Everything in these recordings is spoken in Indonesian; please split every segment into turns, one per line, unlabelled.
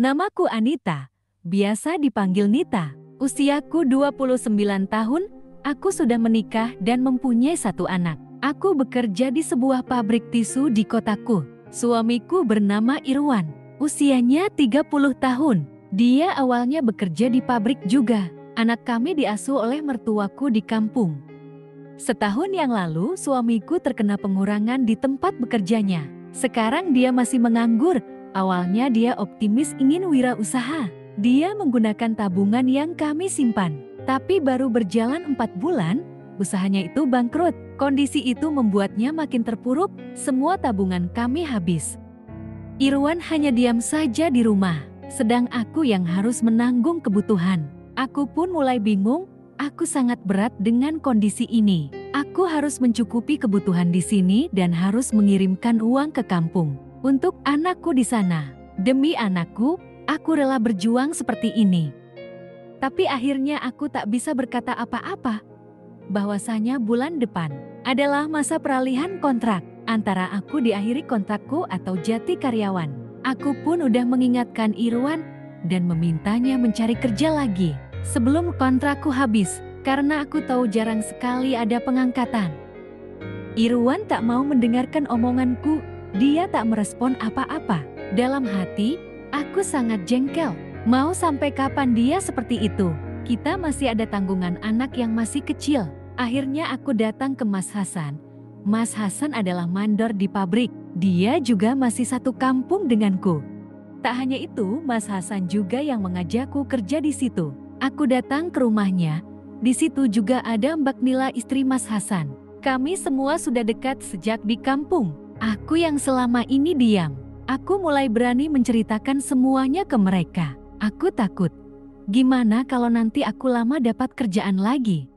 Namaku Anita, biasa dipanggil Nita. Usiaku 29 tahun, aku sudah menikah dan mempunyai satu anak. Aku bekerja di sebuah pabrik tisu di kotaku. Suamiku bernama Irwan, usianya 30 tahun. Dia awalnya bekerja di pabrik juga. Anak kami diasuh oleh mertuaku di kampung. Setahun yang lalu, suamiku terkena pengurangan di tempat bekerjanya. Sekarang dia masih menganggur. Awalnya dia optimis ingin wirausaha. Dia menggunakan tabungan yang kami simpan. Tapi baru berjalan 4 bulan, usahanya itu bangkrut. Kondisi itu membuatnya makin terpuruk, semua tabungan kami habis. Irwan hanya diam saja di rumah, sedang aku yang harus menanggung kebutuhan. Aku pun mulai bingung. Aku sangat berat dengan kondisi ini. Aku harus mencukupi kebutuhan di sini dan harus mengirimkan uang ke kampung untuk anakku di sana. Demi anakku, aku rela berjuang seperti ini. Tapi akhirnya aku tak bisa berkata apa-apa. Bahwasanya bulan depan adalah masa peralihan kontrak antara aku diakhiri kontrakku atau jati karyawan. Aku pun udah mengingatkan Irwan dan memintanya mencari kerja lagi sebelum kontrakku habis, karena aku tahu jarang sekali ada pengangkatan. Irwan tak mau mendengarkan omonganku, dia tak merespon apa-apa. Dalam hati, aku sangat jengkel. Mau sampai kapan dia seperti itu? Kita masih ada tanggungan anak yang masih kecil. Akhirnya aku datang ke Mas Hasan. Mas Hasan adalah mandor di pabrik. Dia juga masih satu kampung denganku. Tak hanya itu, Mas Hasan juga yang mengajakku kerja di situ. Aku datang ke rumahnya. Di situ juga ada Mbak Nila, istri Mas Hasan. Kami semua sudah dekat sejak di kampung. Aku yang selama ini diam. Aku mulai berani menceritakan semuanya ke mereka. Aku takut. Gimana kalau nanti aku lama dapat kerjaan lagi?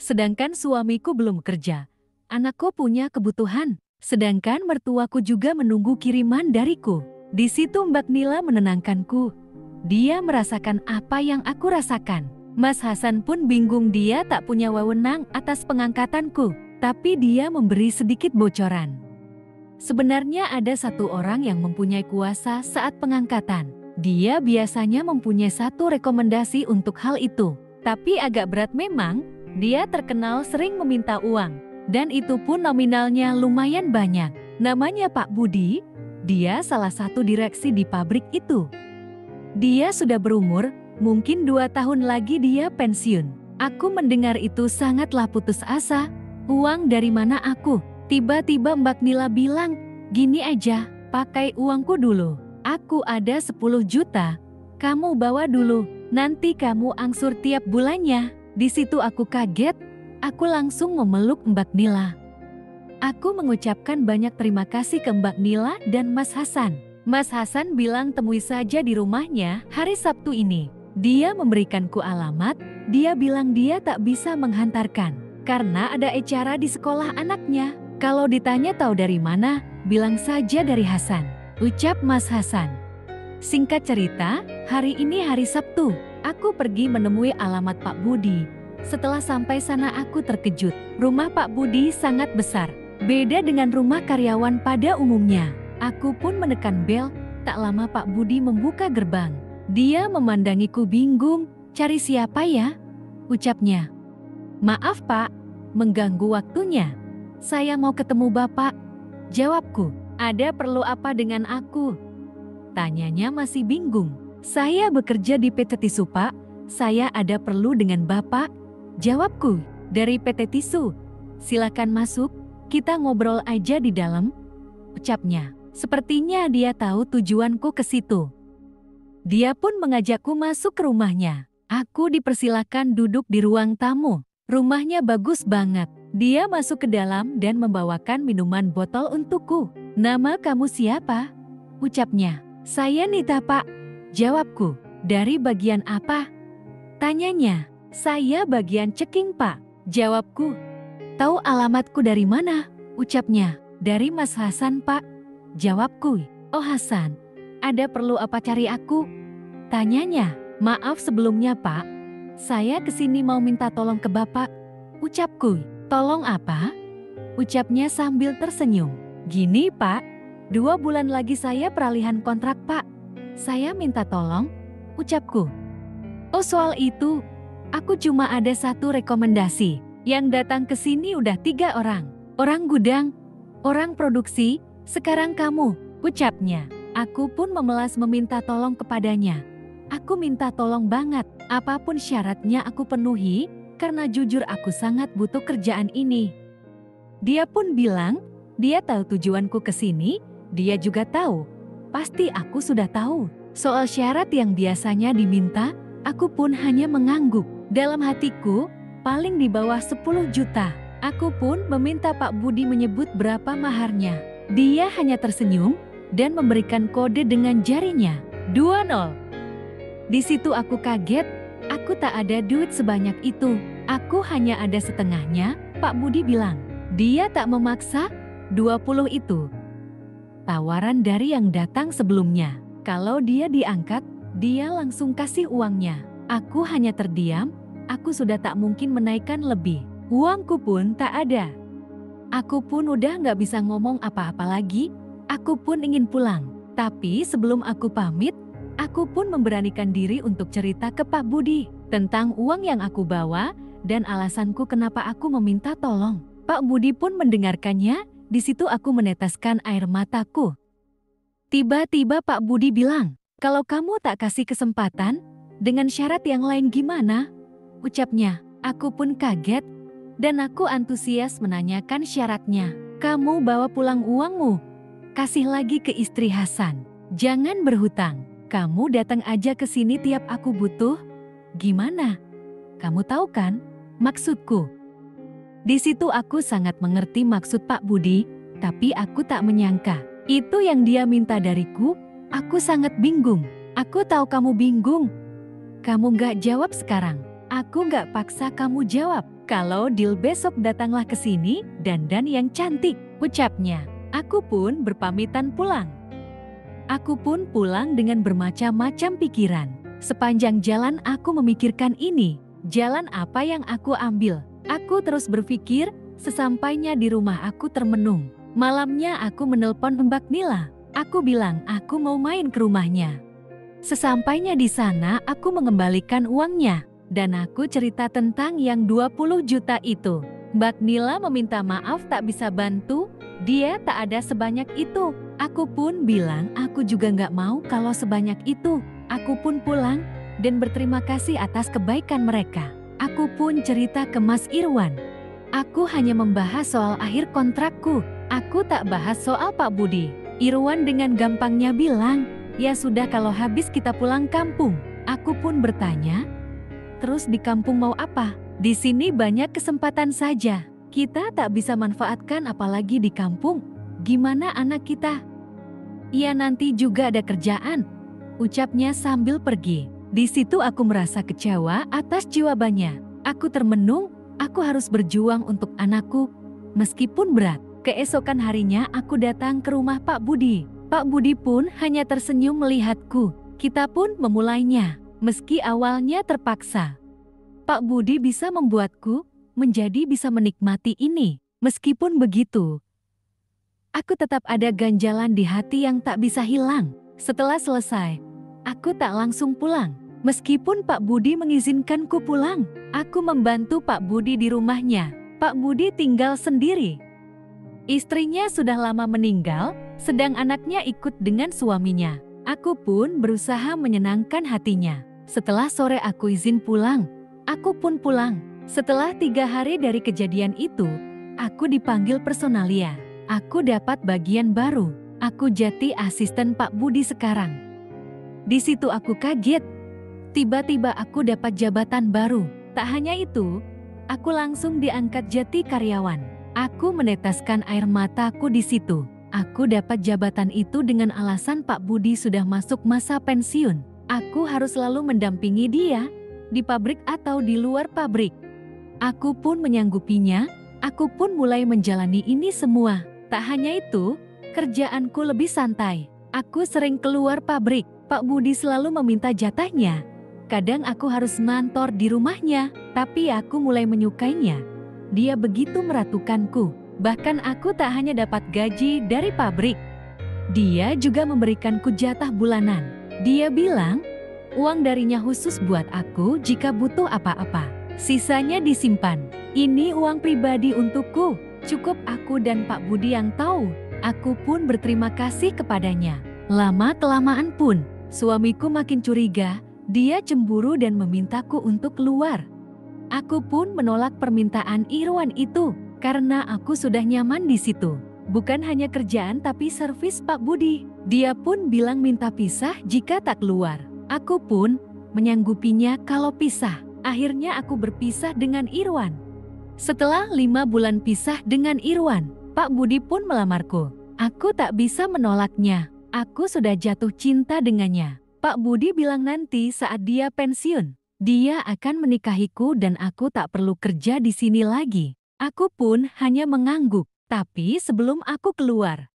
Sedangkan suamiku belum kerja. Anakku punya kebutuhan. Sedangkan mertuaku juga menunggu kiriman dariku. Di situ Mbak Nila menenangkanku. Dia merasakan apa yang aku rasakan. Mas Hasan pun bingung, dia tak punya wewenang atas pengangkatanku. Tapi dia memberi sedikit bocoran. Sebenarnya ada satu orang yang mempunyai kuasa saat pengangkatan. Dia biasanya mempunyai satu rekomendasi untuk hal itu. Tapi agak berat memang, dia terkenal sering meminta uang. Dan itu pun nominalnya lumayan banyak. Namanya Pak Budi, dia salah satu direksi di pabrik itu. Dia sudah berumur, mungkin 2 tahun lagi dia pensiun. Aku mendengar itu sangatlah putus asa. Uang dari mana aku? Tiba-tiba Mbak Nila bilang, gini aja, pakai uangku dulu. Aku ada 10 juta, kamu bawa dulu, nanti kamu angsur tiap bulannya. Di situ aku kaget, aku langsung memeluk Mbak Nila. Aku mengucapkan banyak terima kasih ke Mbak Nila dan Mas Hasan. Mas Hasan bilang temui saja di rumahnya hari Sabtu ini. Dia memberikanku alamat, dia bilang dia tak bisa menghantarkan karena ada acara di sekolah anaknya. Kalau ditanya tahu dari mana, bilang saja dari Hasan, ucap Mas Hasan. Singkat cerita, hari ini hari Sabtu, aku pergi menemui alamat Pak Budi. Setelah sampai sana aku terkejut. Rumah Pak Budi sangat besar, beda dengan rumah karyawan pada umumnya. Aku pun menekan bel, tak lama Pak Budi membuka gerbang. Dia memandangiku bingung, cari siapa ya? Ucapnya. Maaf Pak, mengganggu waktunya. Saya mau ketemu Bapak. Jawabku, ada perlu apa dengan aku? Tanyanya masih bingung. Saya bekerja di PT Tisu Pak, saya ada perlu dengan Bapak. Jawabku, dari PT Tisu. Silakan masuk, kita ngobrol aja di dalam. Ucapnya. Sepertinya dia tahu tujuanku ke situ. Dia pun mengajakku masuk ke rumahnya. Aku dipersilakan duduk di ruang tamu. Rumahnya bagus banget. Dia masuk ke dalam dan membawakan minuman botol untukku. Nama kamu siapa? Ucapnya. Saya Nita Pak. Jawabku. Dari bagian apa? Tanyanya. Saya bagian ceking Pak. Jawabku. Tahu alamatku dari mana? Ucapnya. Dari Mas Hasan Pak. Jawabku, oh Hasan, ada perlu apa cari aku? Tanyanya, maaf sebelumnya Pak, saya kesini mau minta tolong ke Bapak. Ucapku, tolong apa? Ucapnya sambil tersenyum. Gini Pak, 2 bulan lagi saya peralihan kontrak Pak. Saya minta tolong, ucapku. Oh soal itu, aku cuma ada satu rekomendasi. Yang datang ke sini udah 3 orang. Orang gudang, orang produksi, sekarang kamu, ucapnya. Aku pun memelas meminta tolong kepadanya. Aku minta tolong banget, apapun syaratnya aku penuhi, karena jujur aku sangat butuh kerjaan ini. Dia pun bilang, dia tahu tujuanku ke sini, dia juga tahu. Pasti aku sudah tahu. Soal syarat yang biasanya diminta, aku pun hanya mengangguk. Dalam hatiku, paling di bawah 10 juta. Aku pun meminta Pak Budi menyebut berapa maharnya. Dia hanya tersenyum dan memberikan kode dengan jarinya. 20. Di situ aku kaget, aku tak ada duit sebanyak itu. Aku hanya ada setengahnya, Pak Budi bilang. Dia tak memaksa, 20 itu. Tawaran dari yang datang sebelumnya. Kalau dia diangkat, dia langsung kasih uangnya. Aku hanya terdiam, aku sudah tak mungkin menaikkan lebih. Uangku pun tak ada. Aku pun udah gak bisa ngomong apa-apa lagi, aku pun ingin pulang. Tapi sebelum aku pamit, aku pun memberanikan diri untuk cerita ke Pak Budi tentang uang yang aku bawa dan alasanku kenapa aku meminta tolong. Pak Budi pun mendengarkannya, di situ aku meneteskan air mataku. Tiba-tiba Pak Budi bilang, kalau kamu tak kasih kesempatan, dengan syarat yang lain gimana? Ucapnya, aku pun kaget, dan aku antusias menanyakan syaratnya. Kamu bawa pulang uangmu, kasih lagi ke istri Hasan. Jangan berhutang, kamu datang aja ke sini tiap aku butuh. Gimana? Kamu tahu kan, maksudku? Di situ aku sangat mengerti maksud Pak Budi, tapi aku tak menyangka. Itu yang dia minta dariku, aku sangat bingung. Aku tahu kamu bingung. Kamu gak jawab sekarang. Aku gak paksa kamu jawab. Kalau deal besok datanglah ke sini, dandan yang cantik, ucapnya. Aku pun berpamitan pulang. Aku pun pulang dengan bermacam-macam pikiran. Sepanjang jalan aku memikirkan ini, jalan apa yang aku ambil. Aku terus berpikir, sesampainya di rumah aku termenung. Malamnya aku menelpon Mbak Nila. Aku bilang aku mau main ke rumahnya. Sesampainya di sana aku mengembalikan uangnya. Dan aku cerita tentang yang 20 juta itu. Mbak Nila meminta maaf tak bisa bantu, dia tak ada sebanyak itu. Aku pun bilang aku juga nggak mau kalau sebanyak itu. Aku pun pulang dan berterima kasih atas kebaikan mereka. Aku pun cerita ke Mas Irwan. Aku hanya membahas soal akhir kontrakku. Aku tak bahas soal Pak Budi. Irwan dengan gampangnya bilang, ya sudah kalau habis kita pulang kampung. Aku pun bertanya, terus di kampung mau apa? Di sini banyak kesempatan saja. Kita tak bisa manfaatkan apalagi di kampung. Gimana anak kita? Iya nanti juga ada kerjaan, ucapnya sambil pergi. Di situ aku merasa kecewa atas jawabannya. Aku termenung, aku harus berjuang untuk anakku, meskipun berat. Keesokan harinya aku datang ke rumah Pak Budi. Pak Budi pun hanya tersenyum melihatku. Kita pun memulainya, meski awalnya terpaksa. Pak Budi bisa membuatku menjadi bisa menikmati ini. Meskipun begitu, aku tetap ada ganjalan di hati yang tak bisa hilang. Setelah selesai, aku tak langsung pulang. Meskipun Pak Budi mengizinkanku pulang, aku membantu Pak Budi di rumahnya. Pak Budi tinggal sendiri. Istrinya sudah lama meninggal, sedang anaknya ikut dengan suaminya. Aku pun berusaha menyenangkan hatinya. Setelah sore aku izin pulang, aku pun pulang. Setelah 3 hari dari kejadian itu, aku dipanggil personalia. Aku dapat bagian baru. Aku jadi asisten Pak Budi sekarang. Di situ aku kaget. Tiba-tiba aku dapat jabatan baru. Tak hanya itu, aku langsung diangkat jadi karyawan. Aku meneteskan air mataku di situ. Aku dapat jabatan itu dengan alasan Pak Budi sudah masuk masa pensiun. Aku harus selalu mendampingi dia, di pabrik atau di luar pabrik. Aku pun menyanggupinya, aku pun mulai menjalani ini semua. Tak hanya itu, kerjaanku lebih santai. Aku sering keluar pabrik, Pak Budi selalu meminta jatahnya. Kadang aku harus ngantor di rumahnya, tapi aku mulai menyukainya. Dia begitu meratukanku. Bahkan aku tak hanya dapat gaji dari pabrik. Dia juga memberikanku jatah bulanan. Dia bilang, uang darinya khusus buat aku jika butuh apa-apa. Sisanya disimpan. Ini uang pribadi untukku. Cukup aku dan Pak Budi yang tahu. Aku pun berterima kasih kepadanya. Lama-kelamaan pun, suamiku makin curiga. Dia cemburu dan memintaku untuk keluar. Aku pun menolak permintaan Irwan itu karena aku sudah nyaman di situ. Bukan hanya kerjaan tapi servis Pak Budi. Dia pun bilang minta pisah jika tak keluar. Aku pun menyanggupinya kalau pisah. Akhirnya aku berpisah dengan Irwan. Setelah 5 bulan pisah dengan Irwan, Pak Budi pun melamarku. Aku tak bisa menolaknya. Aku sudah jatuh cinta dengannya. Pak Budi bilang nanti saat dia pensiun, dia akan menikahiku dan aku tak perlu kerja di sini lagi. Aku pun hanya mengangguk. Tapi sebelum aku keluar,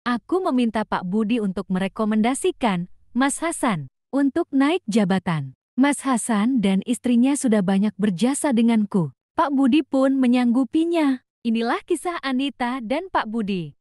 aku meminta Pak Budi untuk merekomendasikan Mas Hasan untuk naik jabatan. Mas Hasan dan istrinya sudah banyak berjasa denganku. Pak Budi pun menyanggupinya. Inilah kisah Anita dan Pak Budi.